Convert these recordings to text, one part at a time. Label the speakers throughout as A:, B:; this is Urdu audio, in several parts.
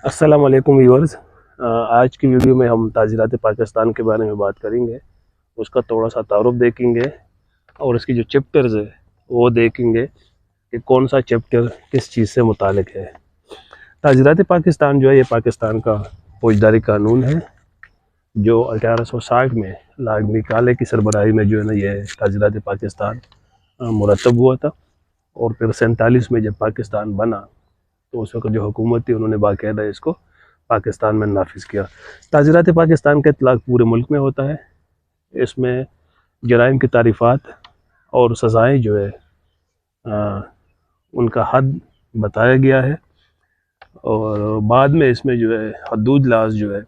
A: السلام علیکم ویورز، آج کی ویڈیو میں ہم تعزیرات پاکستان کے بارے میں بات کریں گے. اس کا تھوڑا سا تعارف دیکھیں گے اور اس کی جو چیپٹرز ہے وہ دیکھیں گے کہ کون سا چیپٹر کس چیز سے متعلق ہے. تعزیرات پاکستان جو ہے یہ پاکستان کا فوجداری قانون ہے جو 1860 میں لارڈ میکالے کی سربراہی میں جو ہے نا یہ تعزیرات پاکستان مرتب ہوا تھا. اور پھر 47 میں جب پاکستان بنا تو اس وقت جو حکومت تھی انہوں نے باقاعدہ اس کو پاکستان میں نافذ کیا. تعزیرات پاکستان کا اطلاق پورے ملک میں ہوتا ہے. اس میں جرائم کی تعریفات اور سزائیں جو ہے ان کا حد بتایا گیا ہے، اور بعد میں اس میں جو ہے حدود لاز جو ہے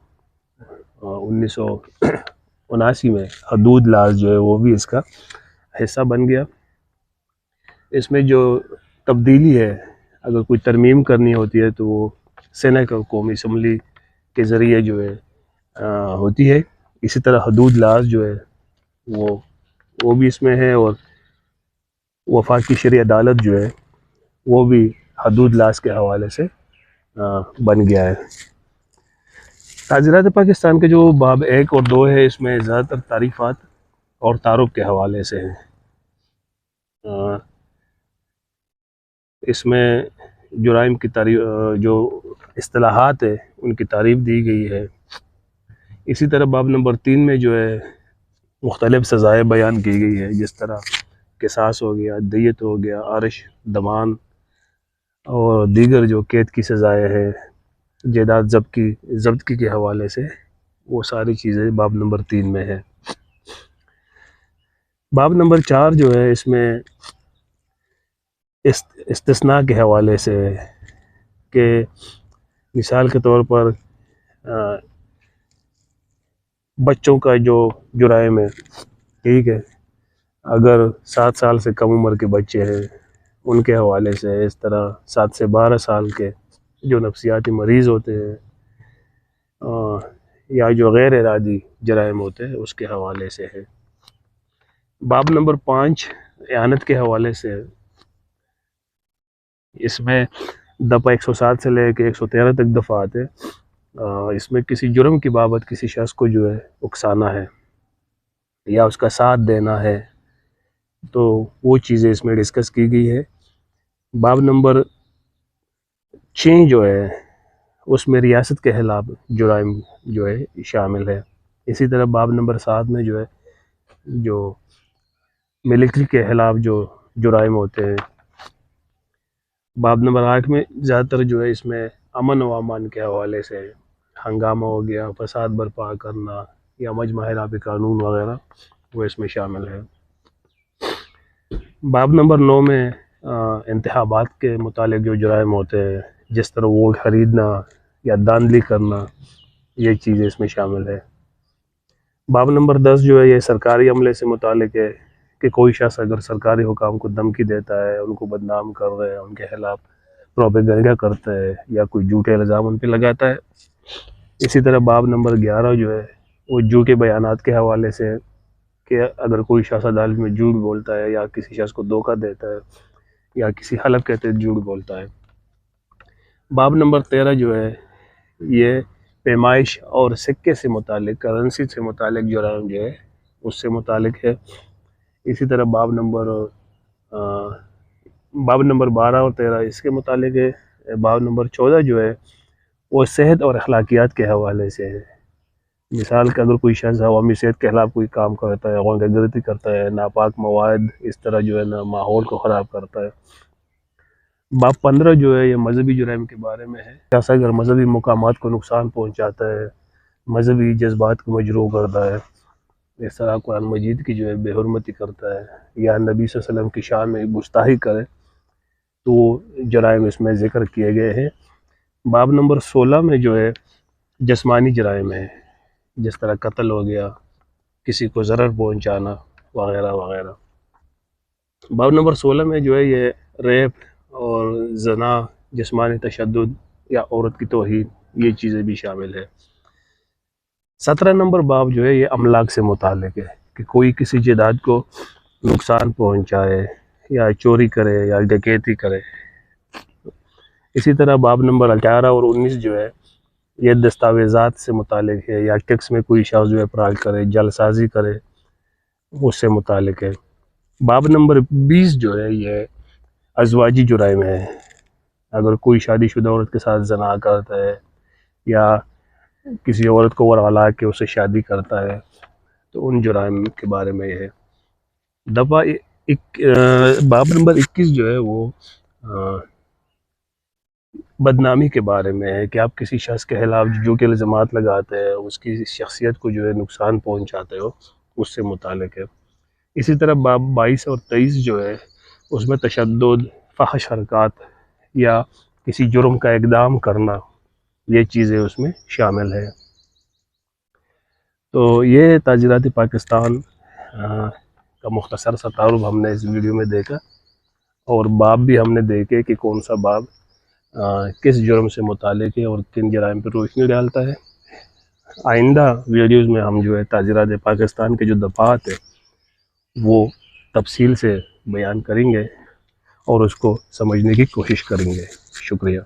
A: 1979 میں حدود لاز جو ہے وہ بھی اس کا حصہ بن گیا. اس میں جو تبدیلی ہے، اگر کوئی ترمیم کرنی ہوتی ہے تو وہ سینیٹ اور قومی اسمبلی کے ذریعے جو ہے ہوتی ہے. اسی طرح حدود لاز جو ہے وہ بھی اس میں ہے، اور وفاقی شرعی عدالت جو ہے وہ بھی حدود لاز کے حوالے سے بن گیا ہے. تعزیرات پاکستان کے جو باب 1 اور 2 ہے اس میں زیادہ تر تعریفات اور تعارف کے حوالے سے ہیں. اس میں جرائم کی تعریف جو اصطلاحات ہے ان کی تعریف دی گئی ہے. اسی طرح باب نمبر 3 میں جو ہے مختلف سزائیں بیان کی گئی ہے، جس طرح قصاص ہو گیا، دیت ہو گیا، عرش، دمان اور دیگر جو قید کی سزائیں ہیں، جائیداد ضبطگی کے حوالے سے وہ ساری چیزیں باب نمبر 3 میں ہے. باب نمبر 4 جو ہے اس میں استثناء کے حوالے سے ہے کہ مثال کے طور پر بچوں کا جو جرائم ہے، ٹھیک ہے، اگر 7 سال سے کم عمر کے بچے ہیں ان کے حوالے سے، اس طرح 7 سے 12 سال کے جو نفسیاتی مریض ہوتے ہیں یا جو غیر ارادی جرائم ہوتے ہیں اس کے حوالے سے ہے. باب نمبر 5 اعانت کے حوالے سے ہے. اس میں دفعہ 107 سے لے کے 113 تک دفعات ہے. اس میں کسی جرم کی بابت کسی شخص کو جو ہے اکسانا ہے یا اس کا ساتھ دینا ہے، تو وہ چیزیں اس میں ڈسکس کی گئی ہے. باب نمبر 6 جو ہے اس میں ریاست کے خلاف جرائم جو ہے شامل ہے. اسی طرح باب نمبر 7 میں جو ہے جو ملٹری کے خلاف جو جرائم ہوتے ہیں. باب نمبر 8 میں زیادہ تر جو ہے اس میں امن و امان کے حوالے سے ہنگامہ ہو گیا، فساد برپا کرنا یا مجمع خلاف قانون وغیرہ وہ اس میں شامل ہے. باب نمبر 9 میں انتخابات کے متعلق جو جرائم ہوتے ہیں، جس طرح ووٹ خریدنا یا دھاندلی کرنا، یہ چیزیں اس میں شامل ہے. باب نمبر 10 جو ہے یہ سرکاری عملے سے متعلق ہے کہ کوئی شخص اگر سرکاری حکام کو دھمکی دیتا ہے، ان کو بدنام کر رہے ہیں، ان کے خلاف پروپیگنڈا کرتا ہے یا کوئی جھوٹے الزام ان پہ لگاتا ہے. اسی طرح باب نمبر 11 جو ہے وہ جھوٹے بیانات کے حوالے سے ہے کہ اگر کوئی شخص عدالت میں جھوٹ بولتا ہے یا کسی شخص کو دھوکہ دیتا ہے یا کسی حلف کے تحت جھوٹ بولتا ہے. باب نمبر 13 جو ہے یہ پیمائش اور سکے سے متعلق، کرنسی سے متعلق جرائم جو ہے اس سے متعلق ہے. اسی طرح باب نمبر 12 اور 13 اس کے متعلق ہے. باب نمبر 14 جو ہے وہ صحت اور اخلاقیات کے حوالے سے ہے. مثال کہ اگر کوئی شخص عوامی صحت کے خلاف کوئی کام کرتا ہے، غنڈہ گردی کرتا ہے، ناپاک مواد اس طرح جو ہے نا ماحول کو خراب کرتا ہے. باب 15 جو ہے یہ مذہبی جرائم کے بارے میں ہے. شخص اگر مذہبی مقامات کو نقصان پہنچاتا ہے، مذہبی جذبات کو مجروح کرتا ہے، اس طرح قرآن مجید کی جو ہے بے حرمتی کرتا ہے یا نبی صلی اللہ علیہ وسلم کی شان میں گستاخی کرے، تو جرائم اس میں ذکر کیے گئے ہیں. باب نمبر 16 میں جو ہے جسمانی جرائم ہے، جس طرح قتل ہو گیا، کسی کو ضرر پہنچانا وغیرہ وغیرہ. باب نمبر 16 میں جو ہے یہ ریپ اور زنا، جسمانی تشدد یا عورت کی توہین، یہ چیزیں بھی شامل ہے. 17 نمبر باب جو ہے یہ املاک سے متعلق ہے کہ کوئی کسی جائیداد کو نقصان پہنچائے یا چوری کرے یا ڈکیتی کرے. اسی طرح باب نمبر 18 اور 19 جو ہے یہ دستاویزات سے متعلق ہے، یا ٹیکس میں کوئی شخص جو ہے افراج کرے، جعلسازی کرے، اس سے متعلق ہے۔ باب نمبر 20 جو ہے یہ ازواجی جرائم ہے، اگر کوئی شادی شدہ عورت کے ساتھ زنا کرتا ہے یا کسی عورت کو ورغلا کے اسے شادی کرتا ہے تو ان جرائم کے بارے میں یہ ہے۔ دفعہ باب نمبر 21 جو ہے وہ بدنامی کے بارے میں ہے، کہ آپ کسی شخص کے خلاف جو کہ الزامات لگاتے ہیں اس کی شخصیت کو جو ہے نقصان پہنچاتے ہو، اس سے متعلق ہے۔ اسی طرح باب 22 اور 23 جو ہے اس میں تشدد، فحش حرکات یا کسی جرم کا اقدام کرنا، یہ چیزیں اس میں شامل ہے۔ تو یہ تعزیرات پاکستان کا مختصر سا تعارف ہم نے اس ویڈیو میں دیکھا، اور باب بھی ہم نے دیکھے کہ کون سا باب کس جرم سے متعلق ہے اور کن جرائم پر روشنی ڈالتا ہے۔ آئندہ ویڈیوز میں ہم جو ہے تعزیرات پاکستان کے جو دفعات ہیں وہ تفصیل سے بیان کریں گے اور اس کو سمجھنے کی کوشش کریں گے۔ شکریہ۔